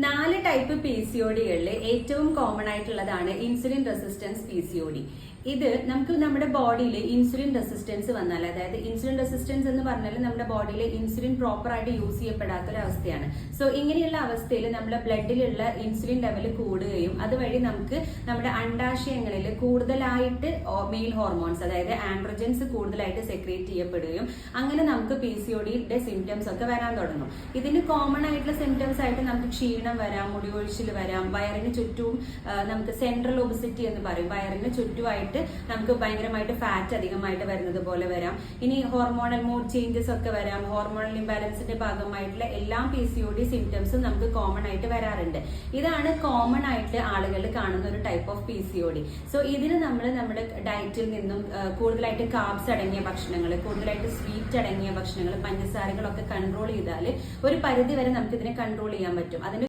4 type PCODകളിൽ ഏറ്റവും common ആയിട്ടുള്ളതാണ് insulin resistance PCOD. ഇത് നമുക്ക് നമ്മുടെ ബോഡിയിൽ ഇൻസുലിൻ റെസിസ്റ്റൻസ് വന്നാൽ, അതായത് ഇൻസുലിൻ റെസിസ്റ്റൻസ് എന്ന് പറഞ്ഞാൽ നമ്മുടെ ബോഡിയിൽ ഇൻസുലിൻ പ്രോപ്പർ ആയിട്ട് യൂസ് ചെയ്യപ്പെടാത്തൊരവസ്ഥയാണ്. സോ ഇങ്ങനെയുള്ള അവസ്ഥയിൽ നമ്മുടെ ബ്ലഡിലുള്ള ഇൻസുലിൻ ലെവൽ കൂടുകയും അതുവഴി നമുക്ക് നമ്മുടെ അണ്ഡാശയങ്ങളിൽ കൂടുതലായിട്ട് മെയിൽ ഹോർമോൺസ്, അതായത് ആൻഡ്രോജൻസ് കൂടുതലായിട്ട് സെക്രീറ്റ് ചെയ്യപ്പെടുകയും അങ്ങനെ നമുക്ക് PCODയുടെ സിംറ്റംസ് ഒക്കെ വരാൻ തുടങ്ങും. ഇതിന് കോമൺ ആയിട്ടുള്ള സിംറ്റംസ് ആയിട്ട് നമുക്ക് ക്ഷീണം വരാം, മുടികൊഴിച്ചിൽ വരാം, വയറിന് ചുറ്റും നമുക്ക് സെൻട്രൽ ഒബിസിറ്റി എന്ന് പറയും, വയറിന് ചുറ്റുമായിട്ട് നമുക്ക് ഭയങ്കരമായിട്ട് ഫാറ്റ് അധികമായിട്ട് വരുന്നത് പോലെ വരാം. ഇനി ഹോർമോണൽ മൂഡ് ചേഞ്ചസ് ഒക്കെ വരാം. ഹോർമോണൽ ഇംബാലൻസിന്റെ ഭാഗമായിട്ടുള്ള എല്ലാ PCOD സിംറ്റംസും നമുക്ക് കോമൺ ആയിട്ട് വരാറുണ്ട്. ഇതാണ് കോമൺ ആയിട്ട് ആളുകൾ കാണുന്ന ഒരു ടൈപ്പ് ഓഫ് PCOD. സോ ഇതിന് നമ്മൾ നമ്മുടെ ഡയറ്റിൽ നിന്നും കൂടുതലായിട്ട് കാർബ്സ് അടങ്ങിയ ഭക്ഷണങ്ങൾ, കൂടുതലായിട്ട് സ്വീറ്റ് അടങ്ങിയ ഭക്ഷണങ്ങൾ, പഞ്ചസാരകളൊക്കെ കൺട്രോൾ ചെയ്താൽ ഒരു പരിധി വരെ നമുക്ക് ഇതിനെ കൺട്രോൾ ചെയ്യാൻ പറ്റും. അതിന്